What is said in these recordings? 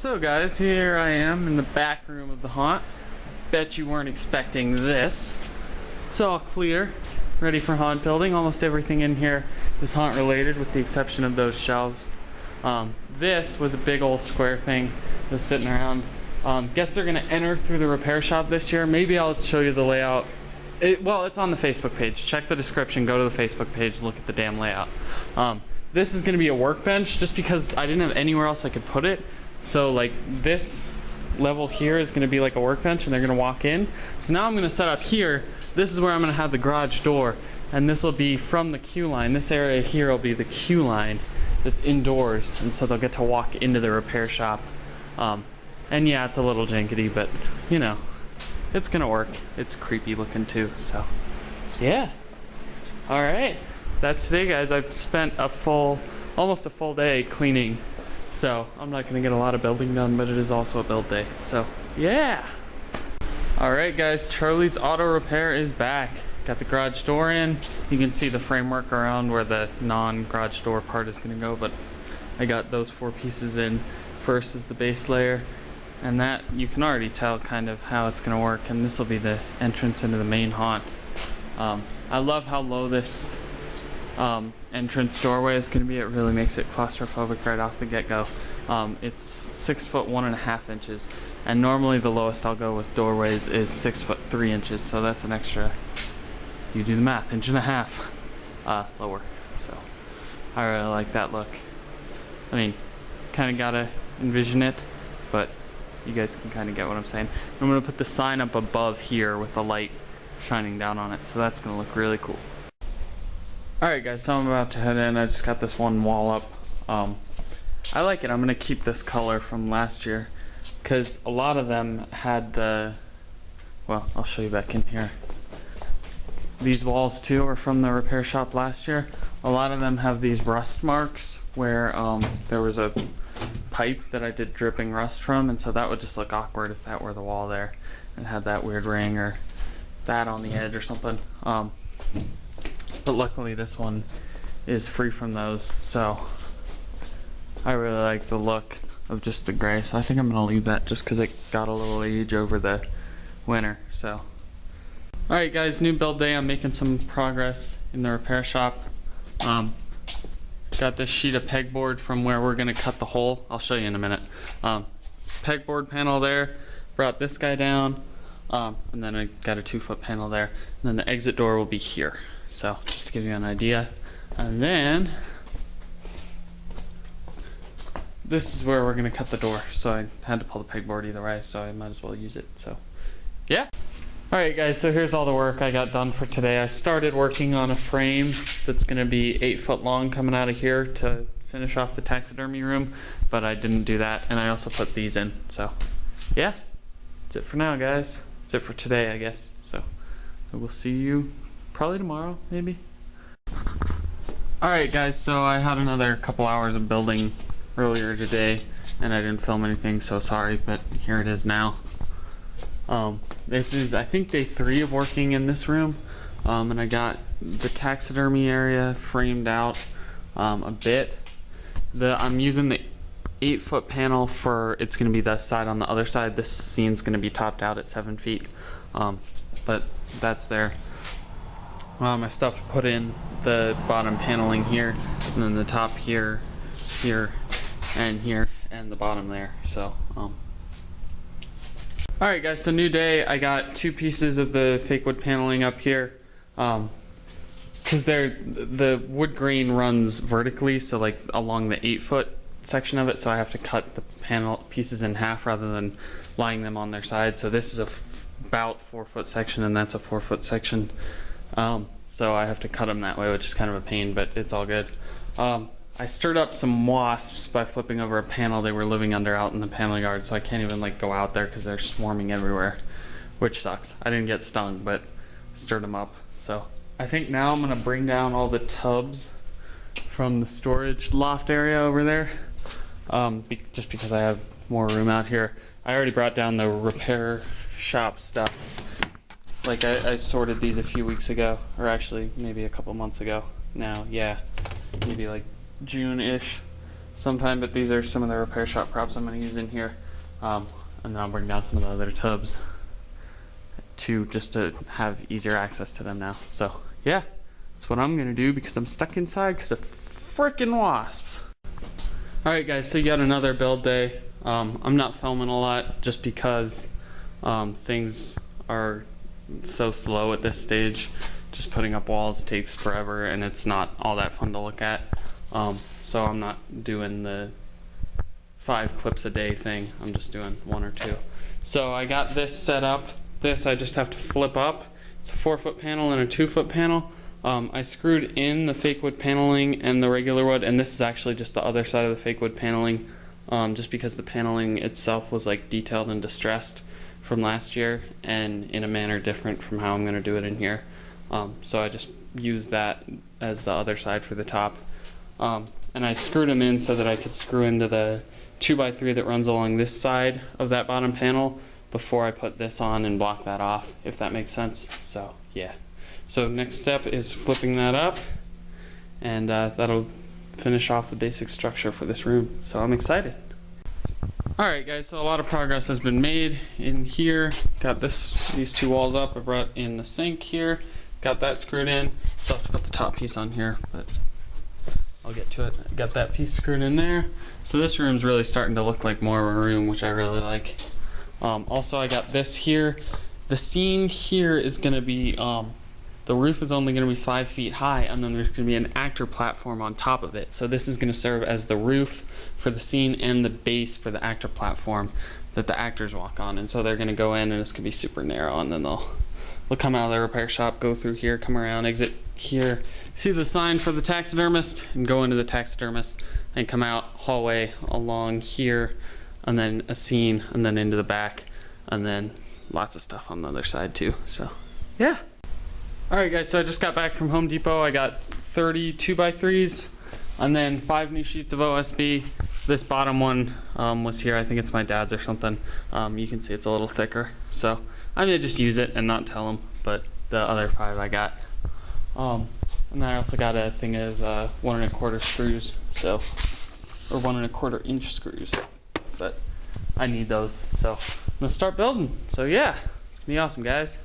So guys, here I am in the back room of the haunt. Bet you weren't expecting this. It's all clear, ready for haunt building. Almost everything in here is haunt related with the exception of those shelves. This was a big old square thing just sitting around. Guess they're gonna enter through the repair shop this year. Maybe I'll show you the layout. Well, it's on the Facebook page. Check the description, go to the Facebook page, look at the damn layout. This is gonna be a workbench just because I didn't have anywhere else I could put it. So like this level here is gonna be like a workbench and they're gonna walk in. So now I'm gonna set up here. This is where I'm gonna have the garage door and this will be from the queue line. This area here will be the queue line that's indoors, and so they'll get to walk into the repair shop. And yeah, it's a little jankety, but you know, it's gonna work. It's creepy looking too, so yeah. All right, that's today, guys. I've spent almost a full day cleaning, so I'm not gonna get a lot of building done, but it is also a build day, so yeah. All right, guys, Charlie's Auto Repair is back. Got the garage door in. You can see the framework around where the non-garage door part is gonna go, but I got those 4 pieces in. First is the base layer, and that you can already tell kind of how it's gonna work, and this will be the entrance into the main haunt. I love how low this entrance doorway is gonna be. It really makes it claustrophobic right off the get-go. It's 6 foot 1.5 inches, and normally the lowest I'll go with doorways is 6 foot 3 inches, so that's an extra, you do the math, 1.5 inches lower. So I really like that look. I mean, kind of gotta envision it, but you guys can kind of get what I'm saying. I'm gonna put the sign up above here with the light shining down on it, so that's gonna look really cool. Alright guys, so I'm about to head in. I just got this one wall up. I like it. I'm gonna keep this color from last year because a lot of them had the, well, I'll show you back in here. These walls too are from the repair shop last year. A lot of them have these rust marks where there was a pipe that I did dripping rust from, and so that would just look awkward if that were the wall there and had that weird ring or that on the edge or something. But luckily this one is free from those, so I really like the look of just the gray, so I think I'm gonna leave that just because it got a little age over the winter. So alright guys, new build day. I'm making some progress in the repair shop. Got this sheet of pegboard from where we're gonna cut the hole. I'll show you in a minute. Pegboard panel there, brought this guy down, and then I got a 2-foot panel there, and then the exit door will be here. So just to give you an idea. And then this is where we're gonna cut the door. So I had to pull the pegboard either way, so I might as well use it. So yeah. Alright guys, so here's all the work I got done for today. I started working on a frame that's gonna be 8 foot long coming out of here to finish off the taxidermy room, but I didn't do that, and I also put these in. So yeah, that's it for now, guys. That's it for today, I guess. So we'll see you probably tomorrow, maybe. Alright guys, so I had another couple hours of building earlier today and I didn't film anything, so sorry, but here it is now. This is, I think, day 3 of working in this room, and I got the taxidermy area framed out a bit. I'm using the 8-foot panel for, it's going to be this side. On the other side, this scene's going to be topped out at 7 feet, but that's there. I still have to put in the bottom paneling here, and then the top here, here, and here, and the bottom there. So, alright guys, so new day. I got 2 pieces of the fake wood paneling up here, because the wood grain runs vertically, so like along the 8-foot section of it, so I have to cut the panel pieces in half rather than lying them on their side. So this is about 4-foot section, and that's a 4-foot section. So I have to cut them that way, which is kind of a pain, but it's all good. I stirred up some wasps by flipping over a panel they were living under out in the paneling yard, so I can't even like go out there because they're swarming everywhere, which sucks. I didn't get stung, but stirred them up. So I think now I'm gonna bring down all the tubs from the storage loft area over there, just because I have more room out here. I already brought down the repair shop stuff. Like I sorted these a few weeks ago, or actually maybe a couple months ago now. Yeah, maybe like June-ish. sometime, but these are some of the repair shop props I'm going to use in here. And then I'll bring down some of the other tubs just to have easier access to them now. So yeah, that's what I'm going to do because I'm stuck inside because of freaking wasps. Alright guys, so you got another build day. I'm not filming a lot just because things are so slow at this stage. Just putting up walls takes forever and it's not all that fun to look at. So I'm not doing the 5 clips a day thing. I'm just doing 1 or 2. So I got this set up. This I just have to flip up. It's a 4-foot panel and a 2-foot panel. I screwed in the fake wood paneling and the regular wood, and this is actually just the other side of the fake wood paneling, just because the paneling itself was like detailed and distressed from last year and in a manner different from how I'm going to do it in here. So I just used that as the other side for the top. And I screwed them in so that I could screw into the 2x3 that runs along this side of that bottom panel before I put this on and block that off, if that makes sense. So yeah. So next step is flipping that up, and that'll finish off the basic structure for this room. So I'm excited. Alright guys, so a lot of progress has been made in here. Got these 2 walls up. I brought in the sink here. Got that screwed in. Still have to put the top piece on here, but I'll get to it. Got that piece screwed in there. So this room's really starting to look like more of a room, which I really like. Also I got this here. The scene here is going to be, the roof is only going to be 5 feet high, and then there's going to be an actor platform on top of it. So this is going to serve as the roof for the scene and the base for the actor platform that the actors walk on. And so they're going to go in and it's going to be super narrow, and then they'll come out of the repair shop, go through here, come around, exit here, see the sign for the taxidermist, and go into the taxidermist, and come out hallway along here, and then a scene, and then into the back, and then lots of stuff on the other side too. So yeah. Alright guys, so I just got back from Home Depot. I got 30 2x3s and then 5 new sheets of OSB. This bottom one was here. I think it's my dad's or something. You can see it's a little thicker. So I'm going to just use it and not tell him, but the other 5 I got. And then I also got a thing of 1 1/4 screws, so, or 1 1/4 inch screws, but I need those. So I'm going to start building. So yeah, it's going to be awesome guys.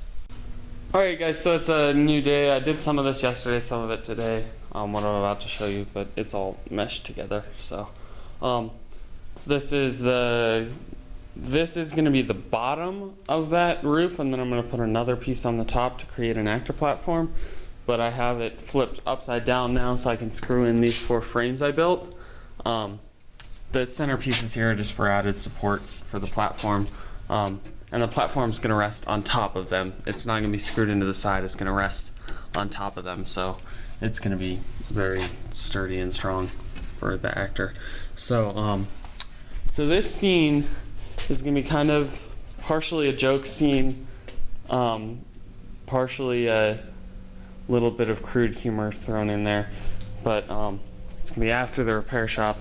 Alright guys, so it's a new day. I did some of this yesterday, some of it today, what I'm about to show you, but it's all meshed together. So this is going to be the bottom of that roof, and then I'm going to put another piece on the top to create an actor platform, but I have it flipped upside down now so I can screw in these 4 frames I built. The center pieces here are just for added support for the platform. And the platform's going to rest on top of them. It's not going to be screwed into the side. It's going to rest on top of them. So it's going to be very sturdy and strong for the actor. So, so this scene is going to be kind of partially a joke scene, partially a little bit of crude humor thrown in there. But it's going to be after the repair shop.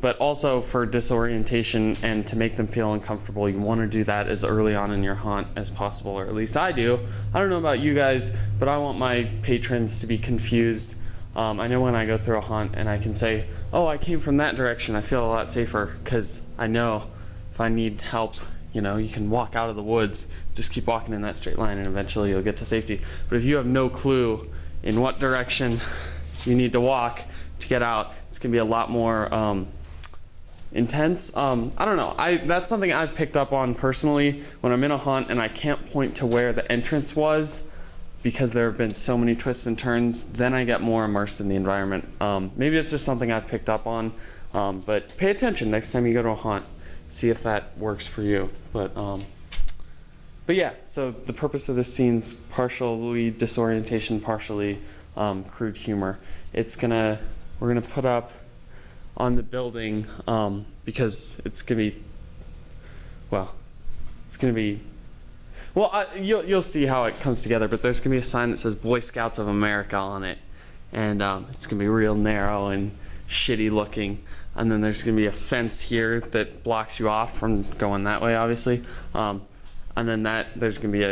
But also for disorientation and to make them feel uncomfortable, you want to do that as early on in your haunt as possible, or at least I do. I don't know about you guys, but I want my patrons to be confused. I know when I go through a haunt and I can say, oh, I came from that direction, I feel a lot safer, because I know if I need help, you know, you can walk out of the woods, just keep walking in that straight line and eventually you'll get to safety. But if you have no clue in what direction you need to walk to get out, it's going to be a lot more intense. I don't know. That's something I've picked up on personally when I'm in a haunt and I can't point to where the entrance was because there have been so many twists and turns. Then I get more immersed in the environment. Maybe it's just something I've picked up on, but pay attention next time you go to a haunt. See if that works for you. But yeah. So the purpose of this scene's partially disorientation, partially crude humor. We're gonna put up on the building, because it's gonna be, you'll see how it comes together, but there's gonna be a sign that says Boy Scouts of America on it, and it's gonna be real narrow and shitty looking, and then there's gonna be a fence here that blocks you off from going that way, obviously, and and then there's gonna be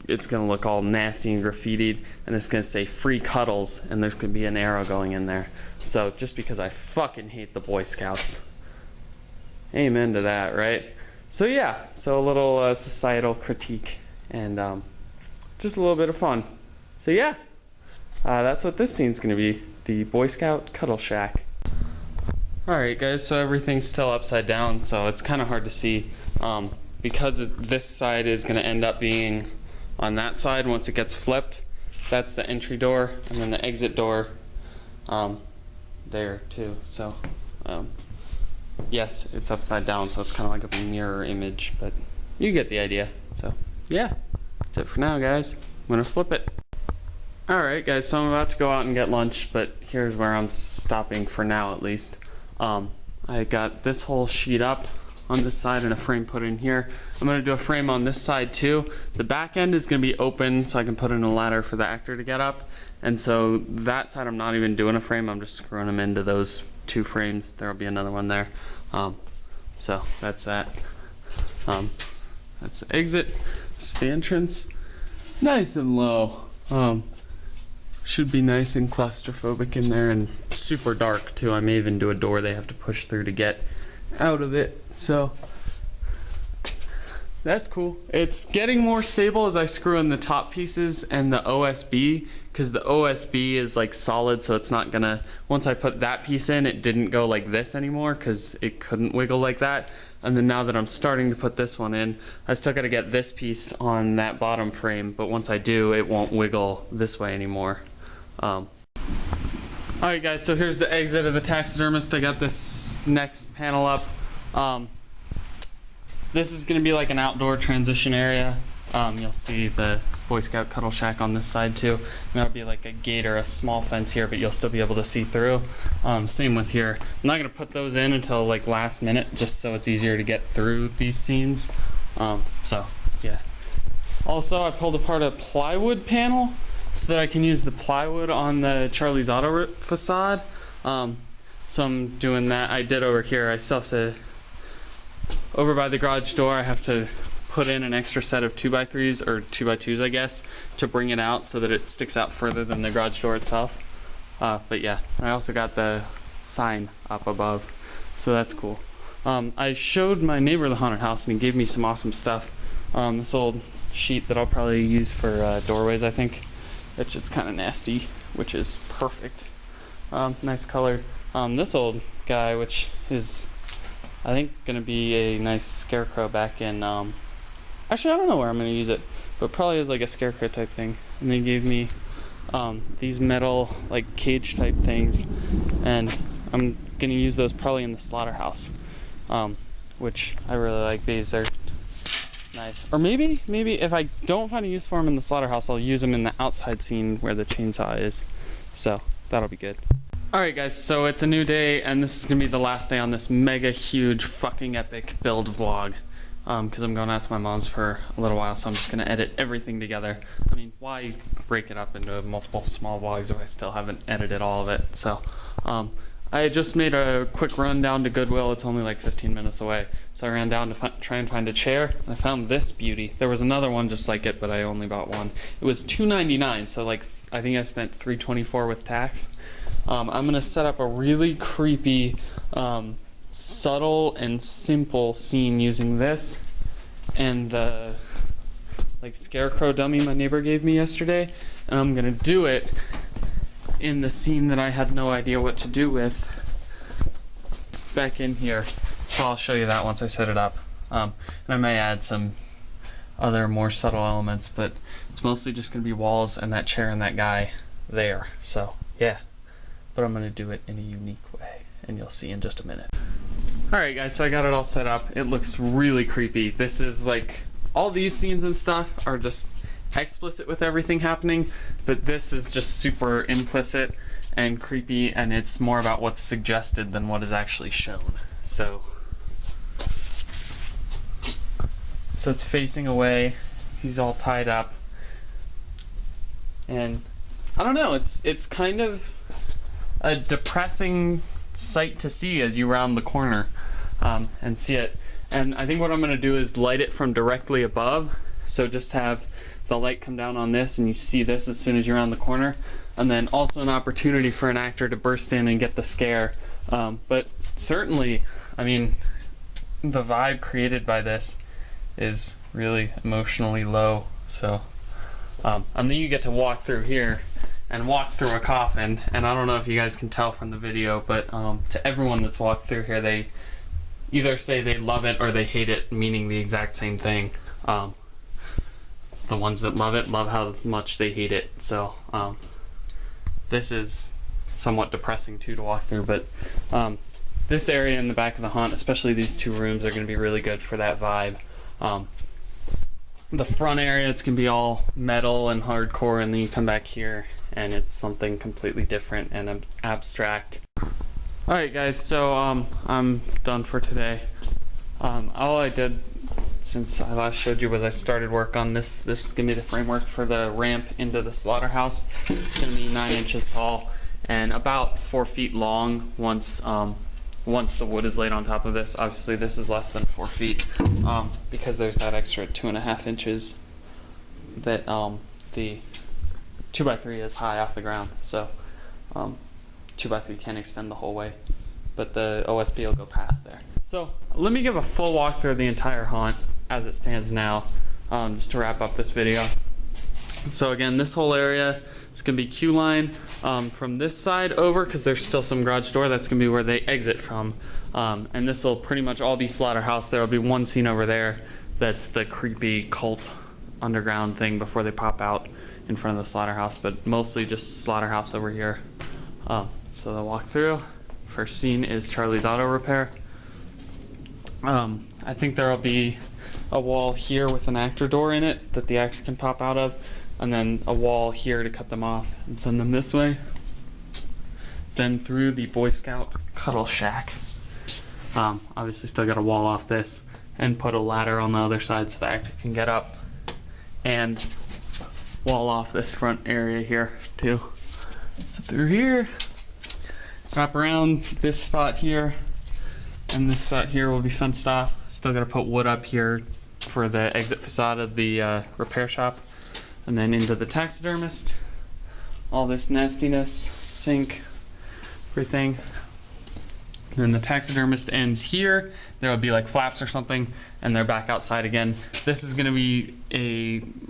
it's gonna look all nasty and graffitied, and it's gonna say free cuddles, and there's gonna be an arrow going in there. So just because I fucking hate the Boy Scouts. Amen to that, right? So yeah, so a little societal critique and just a little bit of fun. So yeah, that's what this scene's gonna be, the Boy Scout Cuddle Shack. Alright guys, so everything's still upside down, so it's kind of hard to see because this side is gonna end up being on that side once it gets flipped. That's the entry door, and then the exit door there too. So yes, it's upside down, so it's kind of like a mirror image, but you get the idea. So yeah, that's it for now guys. I'm gonna flip it. Alright guys, so I'm about to go out and get lunch, but here's where I'm stopping for now at least. I got this whole sheet up on this side and a frame put in here. I'm gonna do a frame on this side too. The back end is gonna be open so I can put in a ladder for the actor to get up. And so that side I'm not even doing a frame, I'm just screwing them into those 2 frames. There'll be another one there. So that's that. That's the exit. It's the entrance. Nice and low. Should be nice and claustrophobic in there, and super dark too. I may even do a door they have to push through to get out of it. So that's cool. It's getting more stable as I screw in the top pieces and the OSB, because the OSB is like solid, so it's not gonna, once I put that piece in, it didn't go like this anymore because it couldn't wiggle like that. And then now that I'm starting to put this one in, I still gotta get this piece on that bottom frame, but once I do, it won't wiggle this way anymore. Alright guys, so here's the exit of the taxidermist. I got this next panel up. This is gonna be like an outdoor transition area. You'll see the Boy Scout Cuddle Shack on this side too. And that'll be like a gate or a small fence here, but you'll still be able to see through. Same with here. I'm not gonna put those in until like last minute, just so it's easier to get through these scenes. So yeah. Also, I pulled apart a plywood panel so that I can use the plywood on the Charlie's Auto facade. So I'm doing that. I did over here. I still have to, over by the garage door, I have to put in an extra set of 2x3s or 2x2s, I guess, to bring it out so that it sticks out further than the garage door itself. But yeah, I also got the sign up above, so that's cool. I showed my neighbor the haunted house and he gave me some awesome stuff. This old sheet that I'll probably use for doorways, I think. It's kind of nasty, which is perfect. Nice color. This old guy, which is, I think, gonna be a nice scarecrow back in, actually I don't know where I'm gonna use it, but probably as like a scarecrow type thing. And they gave me these metal like cage type things, and I'm gonna use those probably in the slaughterhouse, which I really like these. They're nice. Or maybe if I don't find a use for them in the slaughterhouse, I'll use them in the outside scene where the chainsaw is. So that'll be good. Alright guys, so it's a new day, and this is gonna be the last day on this mega huge fucking epic build vlog. Because I'm going out to my mom's for a little while, so I'm just gonna edit everything together. I mean, why break it up into multiple small vlogs if I still haven't edited all of it? So I just made a quick run down to Goodwill. It's only like 15 minutes away. So I ran down to try and find a chair, and I found this beauty. There was another one just like it, but I only bought one. It was $2.99, so like I think I spent $3.24 with tax. I'm gonna set up a really creepy, subtle and simple scene using this and the like scarecrow dummy my neighbor gave me yesterday, and I'm gonna do it in the scene that I had no idea what to do with back in here. So I'll show you that once I set it up. And I may add some other more subtle elements, but it's mostly just gonna be walls and that chair and that guy there. So yeah, but I'm gonna do it in a unique way, and you'll see in just a minute. Alright guys, so I got it all set up. It looks really creepy. This is like, all these scenes and stuff are just explicit with everything happening, but this is just super implicit and creepy, and it's more about what's suggested than what is actually shown. So it's facing away, he's all tied up, and I don't know, it's kind of a depressing sight to see as you round the corner and see it. And I think what I'm going to do is light it from directly above So just have the light come down on this and you see this as soon as you're around the corner. And then also an opportunity for an actor to burst in and get the scare. But certainly, I mean, the vibe created by this is really emotionally low. So, and then you get to walk through here and walk through a coffin. And I don't know if you guys can tell from the video, but to everyone that's walked through here, they either say they love it or they hate it, meaning the exact same thing. The ones that love it love how much they hate it. So this is somewhat depressing too to walk through, but this area in the back of the haunt, especially these two rooms, are going to be really good for that vibe. The front area, it's going to be all metal and hardcore, and then you come back here and it's something completely different and abstract. Alright guys, so I'm done for today. All I did since I last showed you was I started work on this. This is going to be the framework for the ramp into the slaughterhouse. It's going to be 9 inches tall and about 4 feet long once the wood is laid on top of this. Obviously this is less than 4 feet because there's that extra 2.5 inches that the 2x3 is high off the ground. So 2x3 can extend the whole way, but the OSB will go past there. So let me give a full walkthrough of the entire haunt as it stands now, just to wrap up this video. So again, this whole area is going to be queue line from this side over, because there's still some garage door. That's going to be where they exit from, and this will pretty much all be slaughterhouse. There will be one scene over there that's the creepy cult underground thing before they pop out in front of the slaughterhouse, but mostly just slaughterhouse over here. So the walkthrough, first scene is Charlie's Auto Repair. I think there will be a wall here with an actor door in it that the actor can pop out of, and then a wall here to cut them off and send them this way. Then through the Boy Scout Cuddle Shack. Obviously still got a wall off this, and put a ladder on the other side so the actor can get up, and wall off this front area here too. So through here, wrap around this spot here, and this spot here will be fenced off. Still got to put wood up here for the exit facade of the repair shop, and then into the taxidermist. All this nastiness, sink, everything. And then the taxidermist ends here. There will be like flaps or something, and they're back outside again. This is going to be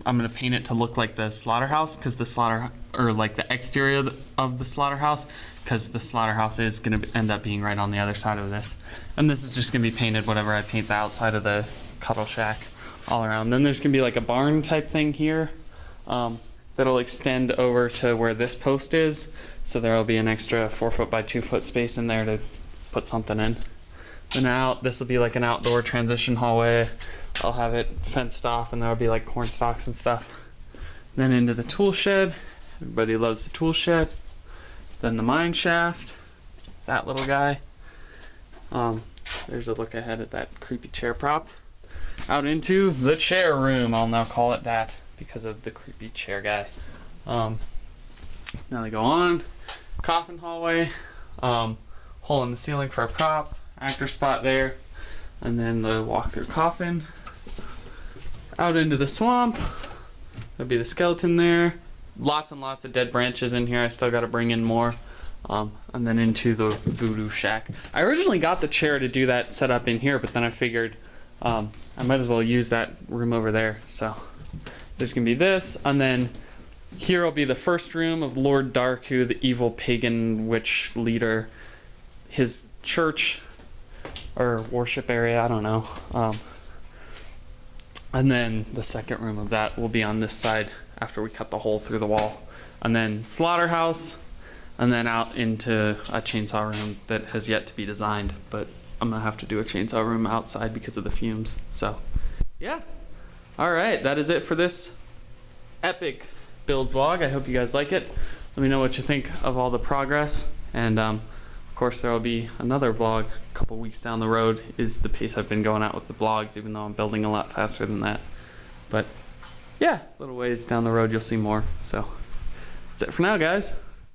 I'm going to paint it to look like the slaughterhouse, because like the exterior of the slaughterhouse, because the slaughterhouse is going to end up being right on the other side of this. And this is just going to be painted whatever I paint the outside of the cuddle shack all around. Then there's going to be like a barn type thing here that'll extend over to where this post is. So there will be an extra 4 foot by 2 foot space in there to put something in. Then this will be like an outdoor transition hallway. I'll have it fenced off, and there'll be like corn stalks and stuff. Then into the tool shed. Everybody loves the tool shed. Then the mine shaft, that little guy. There's a look ahead at that creepy chair prop. Out into the chair room, I'll now call it that because of the creepy chair guy. Now they go on, coffin hallway, hole in the ceiling for a prop, actor spot there, and then the walk through coffin. Out into the swamp, there'll be the skeleton there. Lots and lots of dead branches in here. I still got to bring in more. And then into the voodoo shack. I originally got the chair to do that setup in here, but then I figured I might as well use that room over there. So there's going to be this, and then here will be the first room of Lord Darku, the evil pagan witch leader. His church or worship area, I don't know. And then the second room of that will be on this side after we cut the hole through the wall. And then slaughterhouse, and then out into a chainsaw room that has yet to be designed, but I'm gonna have to do a chainsaw room outside because of the fumes. So yeah, all right, that is it for this epic build vlog. I hope you guys like it. Let me know what you think of all the progress, and of course there will be another vlog a couple weeks down the road. Is the pace I've been going out with the vlogs, even though I'm building a lot faster than that. But yeah, a little ways down the road you'll see more. So that's it for now, guys.